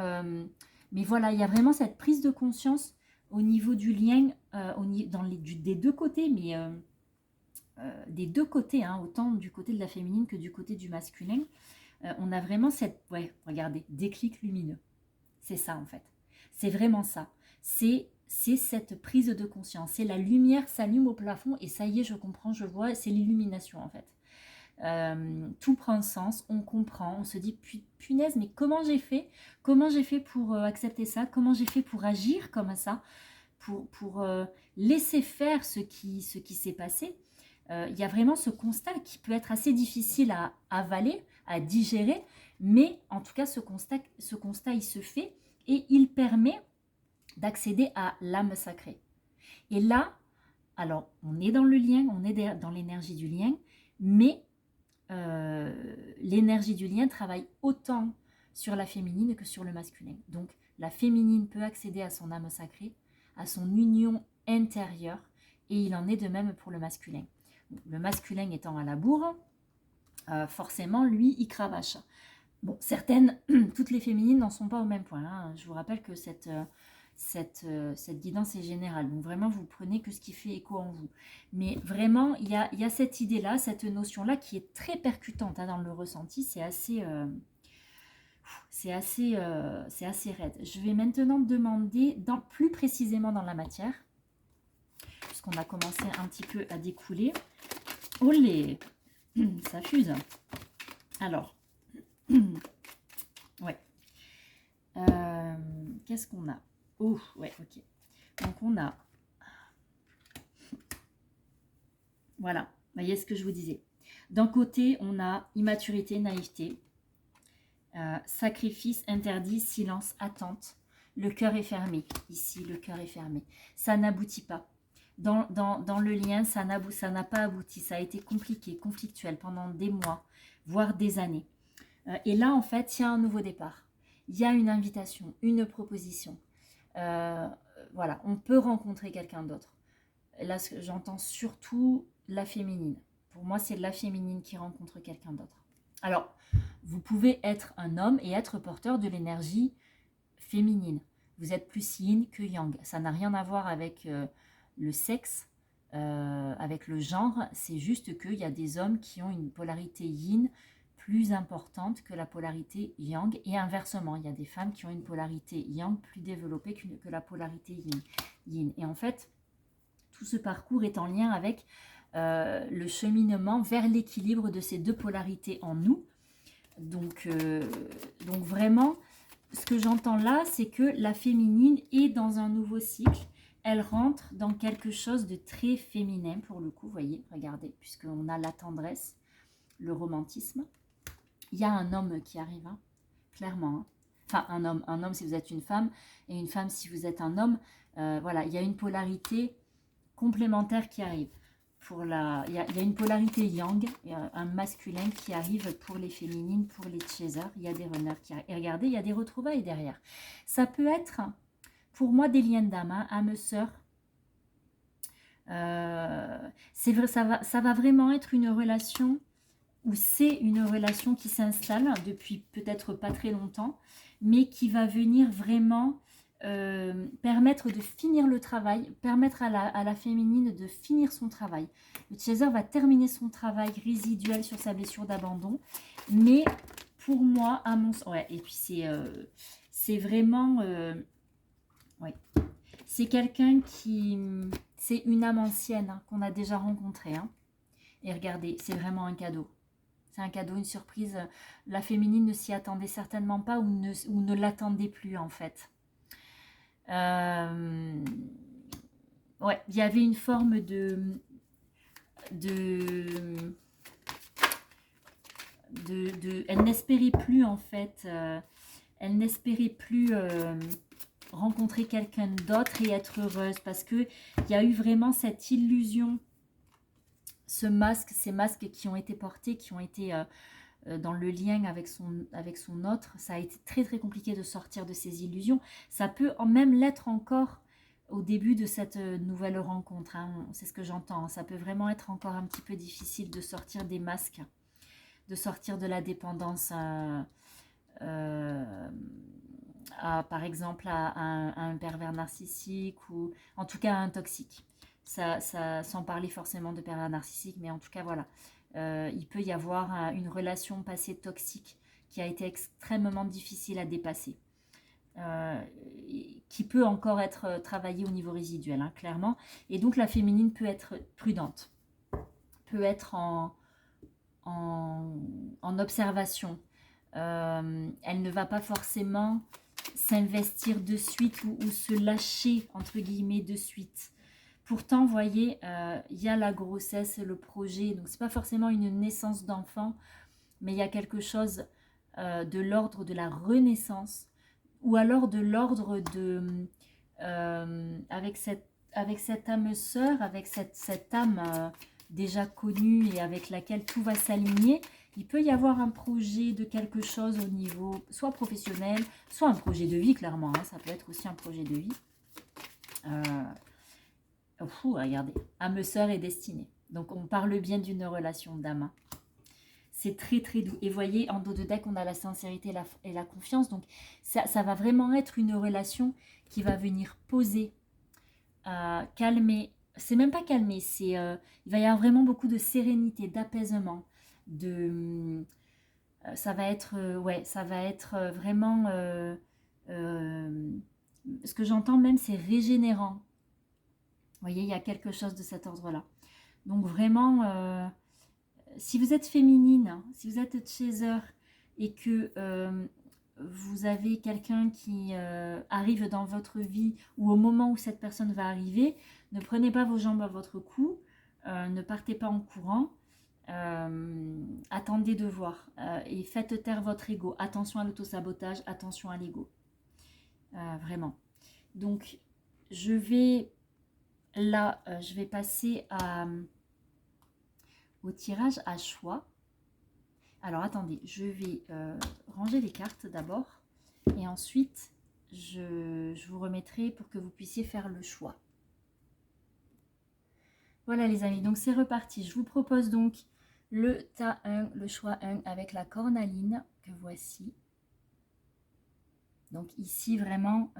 voilà, il y a vraiment cette prise de conscience au niveau du lien, des deux côtés, mais des deux côtés, hein, autant du côté de la féminine que du côté du masculin. On a vraiment regardez, déclic lumineux. C'est ça en fait. C'est vraiment ça. C'est cette prise de conscience. C'est la lumière s'allume au plafond et ça y est, je comprends, je vois. C'est l'illumination en fait. Tout prend sens, on comprend, on se dit punaise, mais comment j'ai fait pour accepter ça, comment j'ai fait pour agir comme ça, pour laisser faire ce qui s'est passé. Il y a vraiment ce constat qui peut être assez difficile à avaler, à digérer, mais en tout cas ce constat il se fait et il permet d'accéder à l'âme sacrée. Et là, alors on est dans le lien, on est dans l'énergie du lien, mais l'énergie du lien travaille autant sur la féminine que sur le masculin. Donc la féminine peut accéder à son âme sacrée, à son union intérieure, et il en est de même pour le masculin. Le masculin étant à la bourre, forcément lui il cravache. Bon, toutes les féminines n'en sont pas au même point. Hein. Je vous rappelle que cette guidance est générale. Donc vraiment, vous prenez que ce qui fait écho en vous. Mais vraiment, il y a cette idée-là, cette notion-là qui est très percutante hein, dans le ressenti. C'est assez raide. Je vais maintenant demander plus précisément dans la matière, puisqu'on a commencé un petit peu à découler. Olé, ça fuse. Alors, ouais. Qu'est-ce qu'on a? Oh, ouais, ok. Donc, on a... Voilà, vous voyez ce que je vous disais. D'un côté, on a immaturité, naïveté, sacrifice, interdit, silence, attente. Le cœur est fermé. Ici, le cœur est fermé. Ça n'aboutit pas. Dans le lien, ça n'a pas abouti. Ça a été compliqué, conflictuel pendant des mois, voire des années. Et là, en fait, il y a un nouveau départ. Il y a une invitation, une proposition. Voilà, on peut rencontrer quelqu'un d'autre. Là, j'entends surtout la féminine. Pour moi, c'est la féminine qui rencontre quelqu'un d'autre. Alors, vous pouvez être un homme et être porteur de l'énergie féminine. Vous êtes plus yin que yang. Ça n'a rien à voir avec le sexe, avec le genre. C'est juste qu'il y a des hommes qui ont une polarité yin plus importante que la polarité yang. Et inversement, il y a des femmes qui ont une polarité yang plus développée que la polarité yin. Et en fait, tout ce parcours est en lien avec le cheminement vers l'équilibre de ces deux polarités en nous. Donc vraiment, ce que j'entends là, c'est que la féminine est dans un nouveau cycle. Elle rentre dans quelque chose de très féminin pour le coup. Vous voyez, regardez, puisqu'on a la tendresse, le romantisme. Il y a un homme qui arrive, hein, clairement. Hein. Enfin, un homme si vous êtes une femme, et une femme si vous êtes un homme. Voilà, il y a une polarité complémentaire qui arrive. Il y a une polarité yang, un masculin qui arrive pour les féminines, pour les chasers. Il y a des runners qui arrivent. Et regardez, il y a des retrouvailles derrière. Ça peut être, pour moi, des liens d'âme, hein, âme sœur. C'est vrai, ça va vraiment être une relation où c'est une relation qui s'installe depuis peut-être pas très longtemps, mais qui va venir vraiment permettre de finir le travail, permettre à la féminine de finir son travail. Le chaser va terminer son travail résiduel sur sa blessure d'abandon, mais pour moi, à mon... Ouais, et puis c'est vraiment... ouais. C'est quelqu'un qui... C'est une âme ancienne hein, qu'on a déjà rencontrée. Hein. Et regardez, c'est vraiment un cadeau. C'est un cadeau, une surprise. La féminine ne s'y attendait certainement pas ou ne l'attendait plus en fait. Ouais, il y avait une forme elle n'espérait plus en fait, elle n'espérait plus rencontrer quelqu'un d'autre et être heureuse parce que il y a eu vraiment cette illusion, ce masque, ces masques qui ont été portés, qui ont été dans le lien avec son autre, ça a été très très compliqué de sortir de ces illusions. Ça peut même l'être encore au début de cette nouvelle rencontre. Hein. C'est ce que j'entends. Ça peut vraiment être encore un petit peu difficile de sortir des masques, de sortir de la dépendance par exemple à un pervers narcissique ou en tout cas à un toxique. Ça, sans parler forcément de pervers narcissique, mais en tout cas voilà. Il peut y avoir une relation passée toxique qui a été extrêmement difficile à dépasser. Qui peut encore être travaillée au niveau résiduel, hein, clairement. Et donc la féminine peut être prudente, peut être en observation. Elle ne va pas forcément s'investir de suite ou se lâcher, entre guillemets, de suite. Pourtant, vous voyez, il y a la grossesse, le projet, donc c'est pas forcément une naissance d'enfant, mais il y a quelque chose de l'ordre de la renaissance, ou alors de l'ordre de... avec cette âme sœur, avec cette âme déjà connue et avec laquelle tout va s'aligner, il peut y avoir un projet de quelque chose au niveau soit professionnel, soit un projet de vie, clairement, hein, ça peut être aussi un projet de vie. Regardez, âme sœur et destinée. Donc on parle bien d'une relation d'âme. Hein. C'est très très doux. Et voyez, en dos de deck, on a la sincérité et la confiance. Donc ça va vraiment être une relation qui va venir poser, calmer. C'est même pas calmer, il va y avoir vraiment beaucoup de sérénité, d'apaisement. Ça va être, vraiment... ce que j'entends même, c'est régénérant. Vous voyez, il y a quelque chose de cet ordre-là. Donc vraiment... si vous êtes féminine, si vous êtes chaser et que vous avez quelqu'un qui arrive dans votre vie ou au moment où cette personne va arriver, ne prenez pas vos jambes à votre cou, ne partez pas en courant, attendez de voir et faites taire votre ego. Attention à l'autosabotage, attention à l'ego. Vraiment. Donc, je vais passer au tirage à choix. Alors attendez, je vais ranger les cartes d'abord et ensuite je vous remettrai pour que vous puissiez faire le choix. Voilà les amis, donc c'est reparti. Je vous propose donc le tas 1, le choix 1 avec la cornaline que voici. Donc ici vraiment,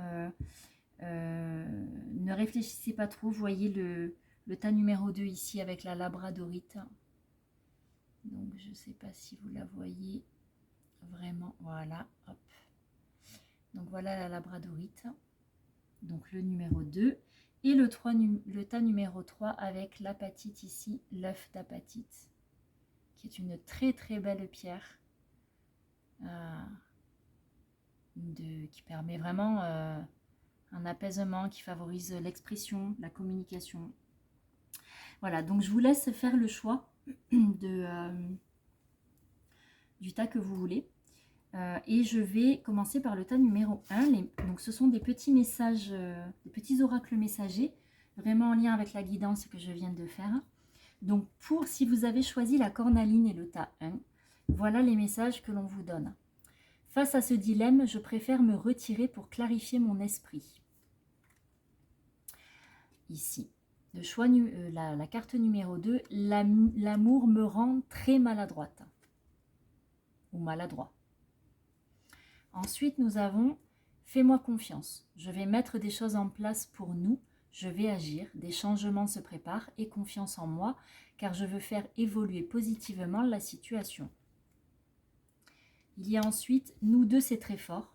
ne réfléchissez pas trop. Vous voyez le tas numéro 2 ici avec la labradorite. Donc, je ne sais pas si vous la voyez vraiment. Voilà, hop. Donc, voilà la labradorite. Donc, le numéro 2. Et le tas numéro 3 avec l'apatite ici, l'œuf d'apatite, qui est une très très belle pierre qui permet vraiment un apaisement, qui favorise l'expression, la communication. Voilà, donc je vous laisse faire le choix du tas que vous voulez. Et je vais commencer par le tas numéro 1. Donc ce sont des petits messages, des petits oracles messagers, vraiment en lien avec la guidance que je viens de faire. Donc si vous avez choisi la cornaline et le tas 1, voilà les messages que l'on vous donne. Face à ce dilemme, je préfère me retirer pour clarifier mon esprit. Ici. Le choix la carte numéro 2, l'amour me rend très maladroite ou maladroit. Ensuite, nous avons Fais-moi confiance, je vais mettre des choses en place pour nous, je vais agir, des changements se préparent, aie confiance en moi, car je veux faire évoluer positivement la situation. Il y a ensuite, nous deux c'est très fort,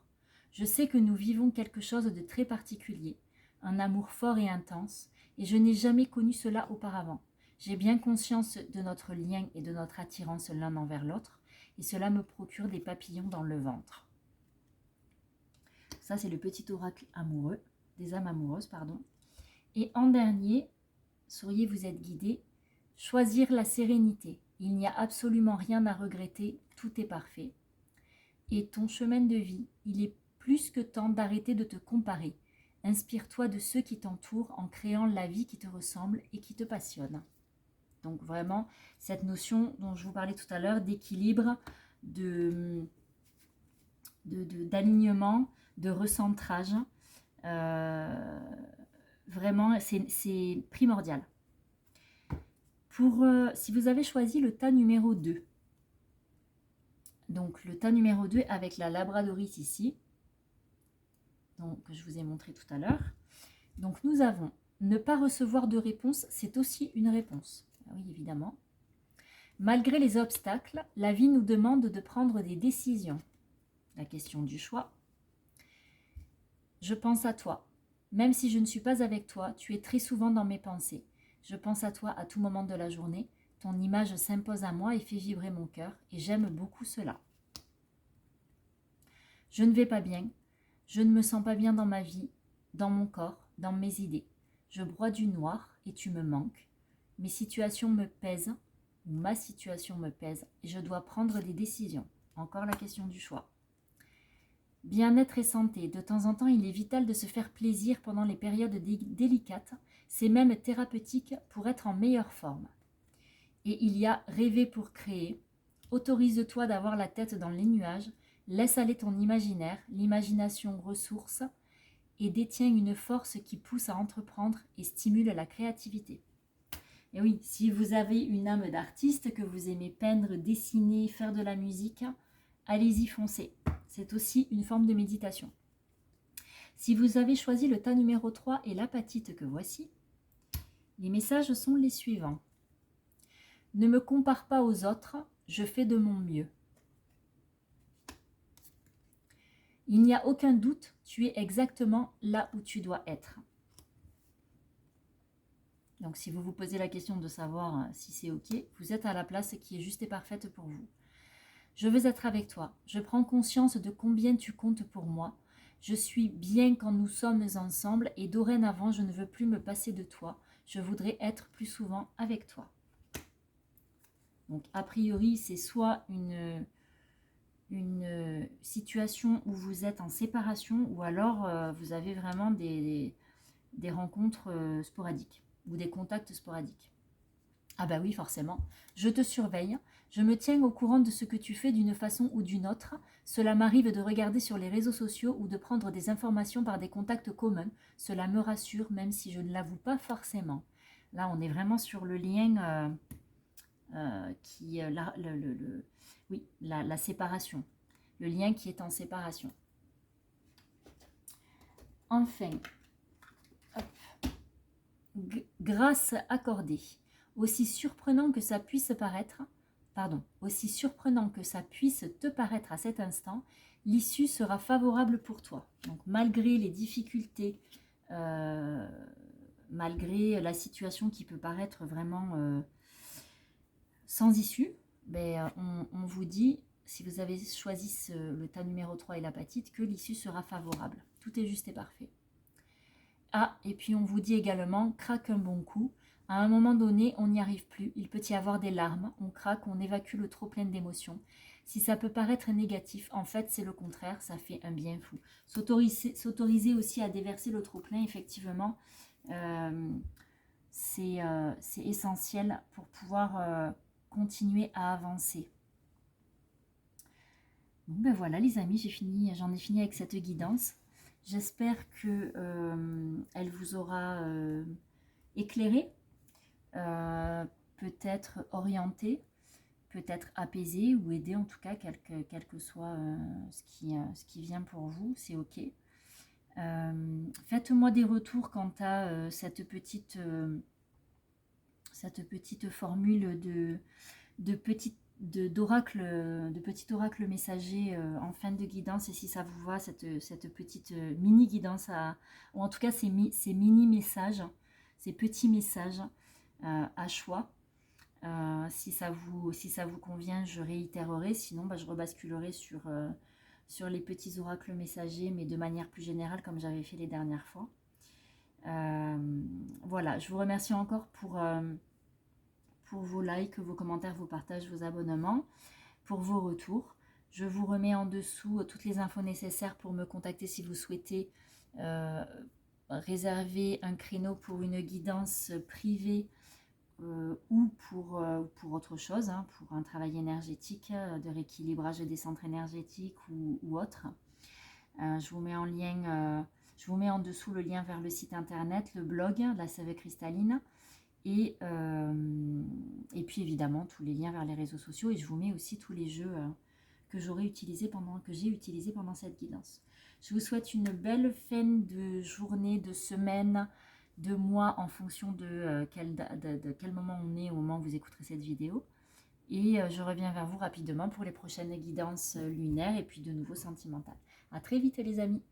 je sais que nous vivons quelque chose de très particulier, un amour fort et intense, et je n'ai jamais connu cela auparavant. J'ai bien conscience de notre lien et de notre attirance l'un envers l'autre, et cela me procure des papillons dans le ventre. Ça, c'est le petit oracle amoureux, des âmes amoureuses, pardon. Et en dernier, souriez, vous êtes guidés, choisir la sérénité. Il n'y a absolument rien à regretter, tout est parfait. Et ton chemin de vie, il est plus que temps d'arrêter de te comparer. Inspire-toi de ceux qui t'entourent en créant la vie qui te ressemble et qui te passionne. Donc vraiment, cette notion dont je vous parlais tout à l'heure, d'équilibre, d'alignement, de recentrage, vraiment, c'est primordial. Si vous avez choisi le tas numéro 2, donc le tas numéro 2 avec la labradoris ici, donc, que je vous ai montré tout à l'heure. Donc nous avons ne pas recevoir de réponse, c'est aussi une réponse. Oui, évidemment. Malgré les obstacles, la vie nous demande de prendre des décisions. La question du choix. Je pense à toi. Même si je ne suis pas avec toi, tu es très souvent dans mes pensées. Je pense à toi à tout moment de la journée. Ton image s'impose à moi et fait vibrer mon cœur, et j'aime beaucoup cela. Je ne vais pas bien. Je ne me sens pas bien dans ma vie, dans mon corps, dans mes idées. Je broie du noir et tu me manques. Mes situations me pèsent, ou ma situation me pèse, et je dois prendre des décisions. Encore la question du choix. Bien-être et santé. De temps en temps, il est vital de se faire plaisir pendant les périodes délicates. C'est même thérapeutique pour être en meilleure forme. Et il y a rêver pour créer. Autorise-toi d'avoir la tête dans les nuages. Laisse aller ton imaginaire. L'imagination ressource et détient une force qui pousse à entreprendre et stimule la créativité. Et oui, si vous avez une âme d'artiste, que vous aimez peindre, dessiner, faire de la musique, allez-y, foncez. C'est aussi une forme de méditation. Si vous avez choisi le tas numéro 3 et l'apatite que voici, les messages sont les suivants. Ne me compare pas aux autres, je fais de mon mieux. Il n'y a aucun doute, tu es exactement là où tu dois être. Donc si vous vous posez la question de savoir si c'est ok, vous êtes à la place qui est juste et parfaite pour vous. Je veux être avec toi. Je prends conscience de combien tu comptes pour moi. Je suis bien quand nous sommes ensemble et dorénavant, je ne veux plus me passer de toi. Je voudrais être plus souvent avec toi. Donc, a priori, c'est soit une situation où vous êtes en séparation ou alors vous avez vraiment des rencontres sporadiques ou des contacts sporadiques. Ah bah oui, forcément. Je te surveille. Je me tiens au courant de ce que tu fais d'une façon ou d'une autre. Cela m'arrive de regarder sur les réseaux sociaux ou de prendre des informations par des contacts communs. Cela me rassure, même si je ne l'avoue pas forcément. Là, on est vraiment sur le lien la séparation. Le lien qui est en séparation. Enfin, grâce accordée. Aussi surprenant que ça puisse te paraître à cet instant, l'issue sera favorable pour toi. Donc malgré les difficultés, malgré la situation qui peut paraître vraiment sans issue, on vous dit, si vous avez choisi le tas numéro 3 et l'apatite, que l'issue sera favorable. Tout est juste et parfait. Ah, et puis on vous dit également, craque un bon coup. À un moment donné, on n'y arrive plus. Il peut y avoir des larmes, on craque, on évacue le trop plein d'émotions. Si ça peut paraître négatif, en fait, c'est le contraire, ça fait un bien fou. S'autoriser aussi à déverser le trop plein, effectivement, c'est essentiel pour pouvoir continuer à avancer. Bon, ben voilà les amis, j'en ai fini avec cette guidance. J'espère que elle vous aura éclairé, peut-être orienté, peut-être apaisé ou aidé en tout cas, quel que soit ce qui vient pour vous, c'est ok. Faites-moi des retours quant à cette petite formule de petit oracle messager en fin de guidance, et si ça vous va, cette petite mini guidance, ou en tout cas ces mini messages, ces petits messages à choix. Si ça vous convient, je réitérerai, sinon je rebasculerai sur les petits oracles messagers, mais de manière plus générale comme j'avais fait les dernières fois. Voilà, je vous remercie encore pour vos likes, vos commentaires, vos partages, vos abonnements, pour vos retours. Je vous remets en dessous toutes les infos nécessaires pour me contacter si vous souhaitez réserver un créneau pour une guidance privée ou pour autre chose, hein, pour un travail énergétique, de rééquilibrage des centres énergétiques ou autre. Je vous mets en dessous le lien vers le site internet, le blog, la sève cristalline, et puis évidemment tous les liens vers les réseaux sociaux, et je vous mets aussi tous les jeux que j'ai utilisés pendant cette guidance. Je vous souhaite une belle fin de journée, de semaine, de mois, en fonction de quel moment on est au moment où vous écouterez cette vidéo. Et je reviens vers vous rapidement pour les prochaines guidances lunaires et puis de nouveau sentimentales. À très vite les amis.